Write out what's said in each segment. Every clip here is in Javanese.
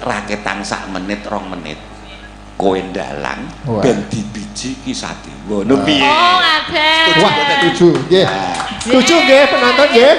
raketan sak menit 2 menit kowe ndalang ben dibiji Ki Sadewa. Lho piye? Oh, ngaten. Wah, setuju. Nggih. Setuju nggih penonton nggih.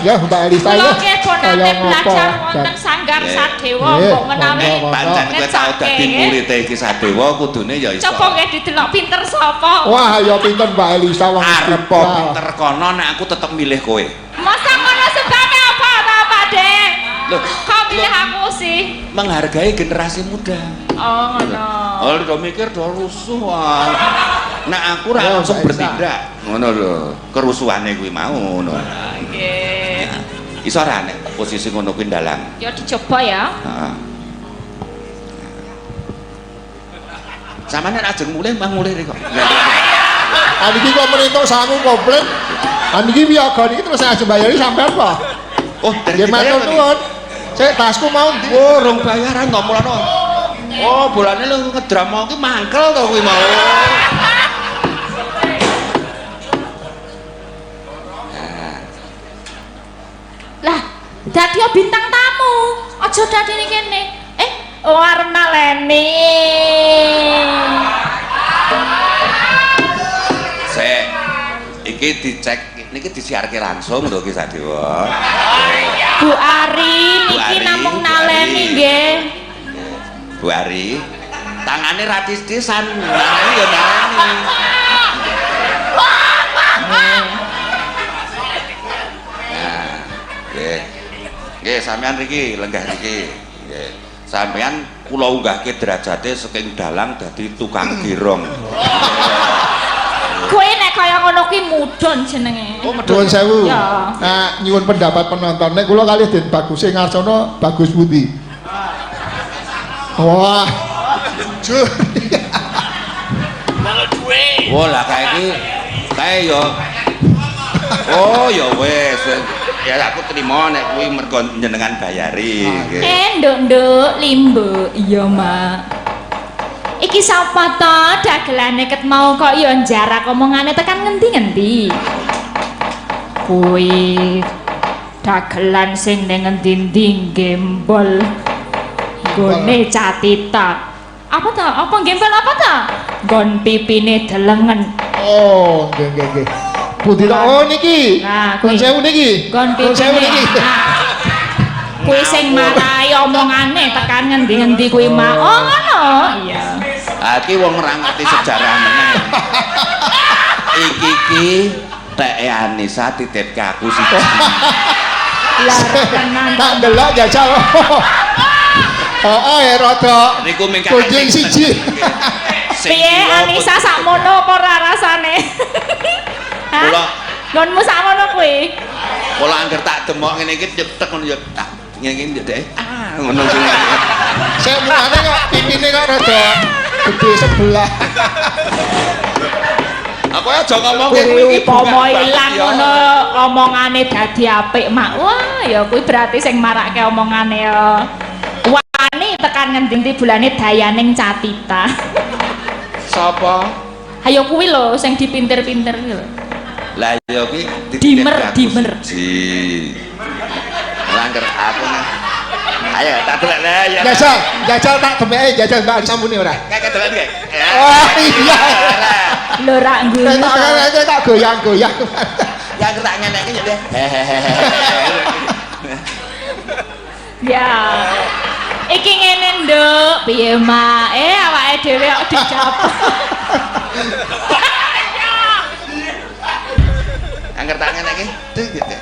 Ya, Mbak Elisa ya. Kula nggih nate belajar wonten Sanggar Sadewa kok menawi pancen kowe tau dadi murid Ki Sadewa kudune ya iso. Coba nggih didelok pinter sapa. Wah, ya pinter Mbak Elisa wong arep pinter kono nek aku tetep milih kowe. Masa ngono sebabe apa ta, Pak Dek? Loh, kok pilih aku sih? Menghargai generasi muda. Oh, ngono. Oh, udah mikir do rusuh. Nah, aku ra langsung bertindak. Ngono lho, kerusuhane kuwi mau ngono. Nggih. Iso ora nek posisi ngono kuwi ndalang. Ya dicoba ya. Heeh. Samane ajeng mulih mbah mulih kok. Aniki kok menentuk sangu komplit. Aniki wiyaga niki terus ajeng bayari sampean apa? Oh, dari nggih matur nuwun. Sik tasku mau ndi? Oh, rong bayaran kok mulane. Oh, bolane lu ngedrama ki mangkel to kuwi mau. Lah, dadi bintang tamu. Aja dadi ning kene. Arep naleni. Sik. Iki dicek, niki disiarke langsung lho Ki Sadewa. Bu Ari niki namung naleni nggih. Bu Ari, tangane ra tis-tisan, naleni ya naleni. Nggih, sampean riki lenggah riki. Nggih. Sampean kula unggahke derajate saking dalang dadi tukang girong. Kowe nek kaya ngono kuwi mudhun jenenge. Oh, Nuwun sewu. Ya. Nah, nyuwun pendapat penonton. Nek kula kalih Den Baguse Ngarsono bagus pundi? Wah. Jujur. Nang duwe. Wah, lah kae yo. Oh, ya wis. Ya aku trimo nek kuwi mergo jenengan bayari nggih. Nduk limbo. Iya, Mak. Iki sapa to dagelane ket mau kok ya jarak omongane tekan ngendi-ngendi. Kuwi dagelan sing ning ngendi-endi gembol. Gone Catita. Apa ta? Apa gembol apa ta? Gon pipine delengen. Oh, nggih. Pundi to? Oh niki. Nah, Nuwun sewu niki. Gon Nuwun sewu pipine. niki. Kuwi sing marai omongane tekan ngendi-ngendi kuwi Mak. Oh ngono. Iya. Ha iki wong ora ngerti sejarah meneh. Iki teke Anissa titipke aku siji. Lah tenan. Tak ndelok jajal. Oh, rada Niku mingkake kunjing siji. Piye Anissa sakmono apa ora rasane? Kula Gonmu sakmono kuwi. kula angger tak demok ngene iki nyetek ngono ya tak ngene iki ndek. Ah, ngono sing. Sik mulane kok pipine kok rada gede sebelah. Aku aja ngomong Kuwi upama ilang ngono omongane dadi apik Mak. Wah, ya kuwi berarti sing marake omongane ya. Wani tekan ngendi bulane dayaning Catita. Sapa? Ayo kuwi lho sing dipinter-pinter kuwi lho. Lah ya kuwi Dimer. Langgar aku nih. Ayo tak delok lah ya. Jajal tak demeke jajal Mbak Alisa muni ora. Kakek delok iki. Oh iya. Lho rak ngguyu. Tak goyang-goyang. Ya tak ngenek iki ya. Ya. Iki ngene nduk, piye Mak? Awake dhewe kok dijawab. Angger tak ngenek iki. Deng gitu.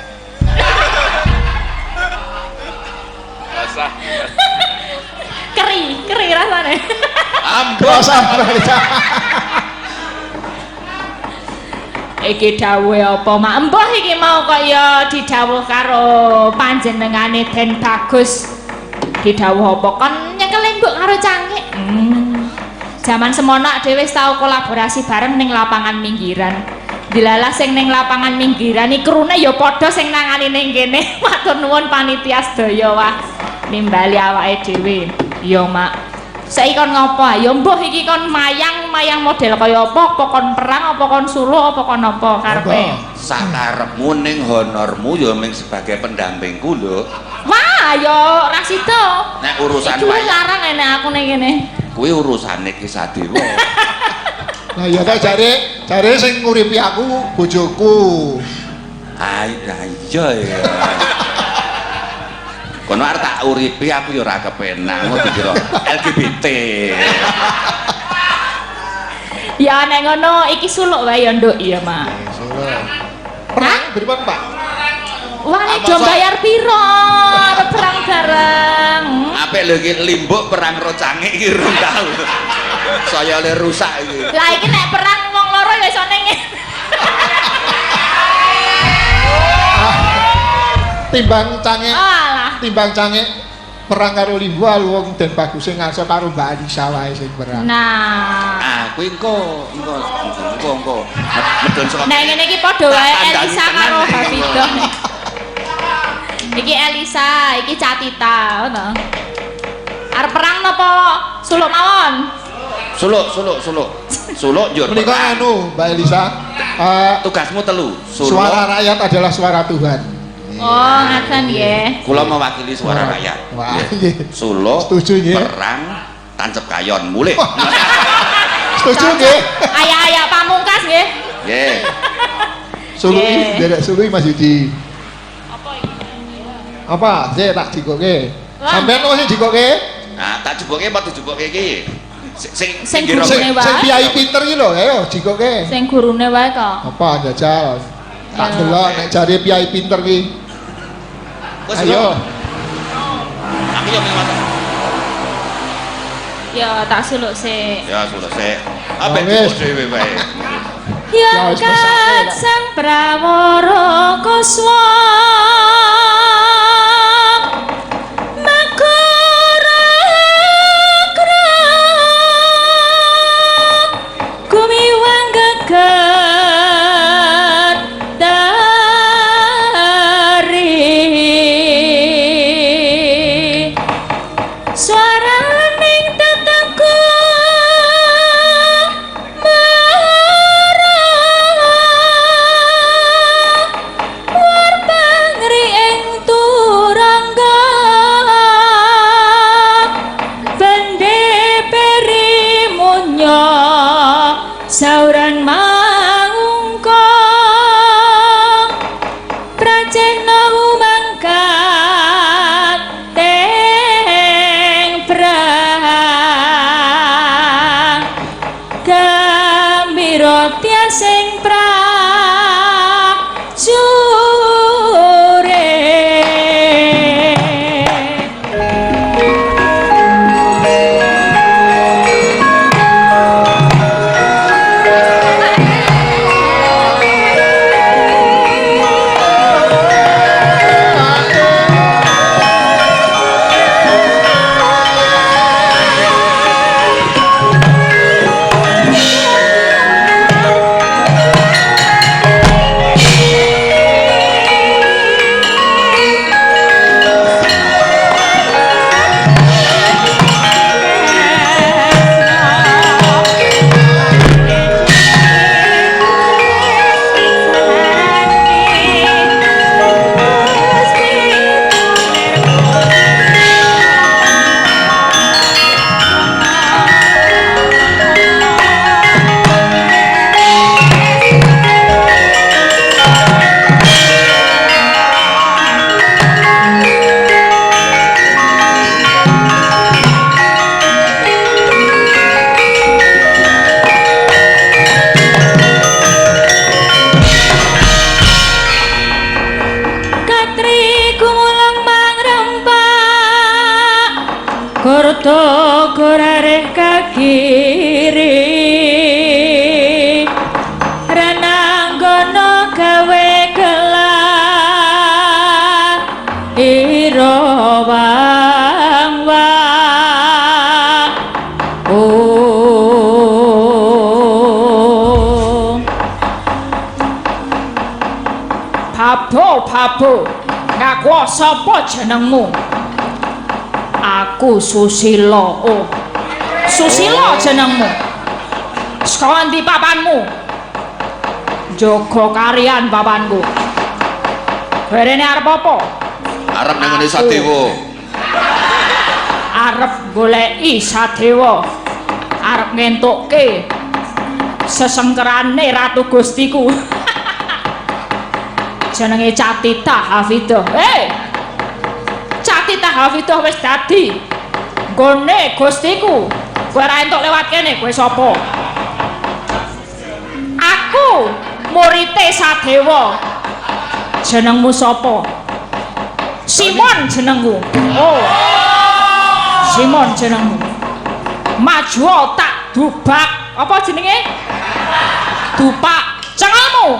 Basah. Keri rasane. Ampun. Iki dawuhe apa Mak? Mbah iki mau kok ya didhawuh karo panjenengane Den Bagus. Didhawuh apa kon nyekel mbok karo Cangik. Zaman semono dhewe wis tau kolaborasi bareng ning lapangan minggiran. Dilalah sing ning lapangan minggiran iki krune ya padha sing nangani ning kene. Matur nuwun panitia sedaya wah nimbali awake dhewe. Ya Mak. Saiki kon ngopo? Ya mbah iki kon mayang model kaya apa? Apa kon perang, apa kon suluh, apa kon apa karepe? Sakarepmu ning honormu ya mung sebagai pendampingku lho. Wah, yo ora sida. Nek urusan iki wayang larang enek aku ning kene. kuwi urusane Ki Sadewa. Lah ya ta jare sing nguripi aku bojoku. Nah iya ya. Kono arep tak uripi aku ya ora kepenak ngono dikira LGBT. Ya nek ngono iki suluk wae ya nduk ya, Mak. Perang beriman, Pak? Wah, nek do bayar piro? Arep perang bareng. Apik lho iki limbuk perang rocange iki rung tau. Saya le rusak iki. Lah iki nek perang wong loro ya iso ning. Timbang cange perang karo Limbo wong Den Bagus sing ngaso karo Mbak Anissa wae sing perang. Nah, Kuwi engko. Medun saka. nek ngene iki padha wae Elisa karo Hafidah. Iki Elisa, iki Catita, ngono. Arep perang napa suluk mawon? Suluk njur. Menika anu Mbak Elisa, Tugasmu telu. Suluk. suara rakyat adalah suara Tuhan. Oh, ngaten nggih. Kula mewakili suara rakyat. Wah, Nggih. nggih. Suluk, Setuju, nggih. perang, tancep kayon, mulih. Setuju nggih? Ayak-ayak pamungkas nggih. Nggih. Sului, Nggih. derek sului Mas Yudi. Apa iki? Apa? Sik tak jikoke. Wah. Sampeyan kok sing jikoke? Nah, tak juboke apa dijuboke iki? Sing gira gurune kowe. wae. Sing piai pinter iki lho, ayo jikoke. Sing gurune wae kok. Apa jajal? Tak Ya. delok nek jare piai pinter ki. Wes, Ayo. Aku yo mewat. Ya tak suluk sik. Ya sudah sik. Apa Ya, wes. jupuk dhewe wae. Ya, wis Yang mesake, Pak. sang prawara kuswa makara kumiwang geget dari suara ning tetangku Pangri ing turangga bende peri munya sauran mangungka prajena umangkat teng prang gambira tiasing Kurto kurare kakiri Rananggono gawe gelar Iro wang wang Papo ngaku sapa jenengmu Aku Susilo. Oh. Susilo jenengmu. Saka ndi papanmu? Jaga kariyan papanku. Berene arep apa? Arep nang ngene Sadewa. Arep goleki Sadewa. Arep ngentukke sesengkerane Ratu Gustiku. Jenenge Catita Hafidah. Catita Hafidah wis dadi nggone Gustiku. Kowe ora entuk lewat kene, kowe sapa? Aku murite Sadewa. Jenengmu sapa? Simon jenengku. Oh. Simon jenengmu. Maju tak dubak. Apa jenenge? Dupak cengelmu.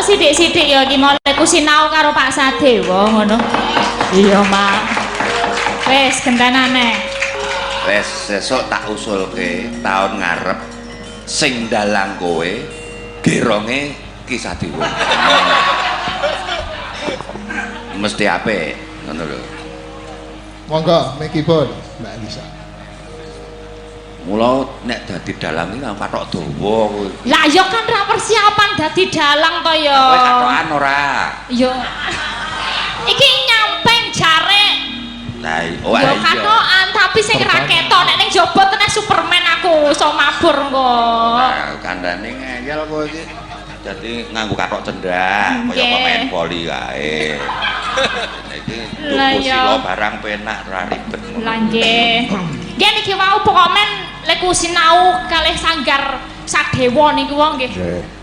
Sithik-sithik ya iki mulai ku sinau karo Pak Sadewa ngono. Iya, Mak. Wis gentenane. Wis sesuk tak usulke tahun ngarep sing dalang kowe geronge Ki Sadewa. Mesti apik ngono lho. Monggo mikipun Mbak Lisa. Mula nek dadi dalang iki kathok dawa kowe. Lah ya kan ra persiapan dadi dalang to ya. Kowe kathokan ora? Ya. Iki nyampeng jare. Lah oh iya. Ya kathokan tapi sing ra ketok nek ning jaba tenan Superman aku iso mabur engko. Nah, kandhane ngeyel kowe iki. Dadi nganggo kathok cendak kaya pemain voli kae. Iki tuku sila barang penak ora ribet. Lah nggih. Nggih niki wau pokoke lek sinau kalih sanggar sadewa niku wong nggih.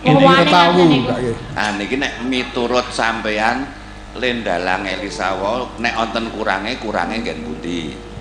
Ini Wawane tahu ngaten niku. Kak nggih. Ah niki nek miturut sampean lendalang Elisawa nek wonten kurange nggen pundi?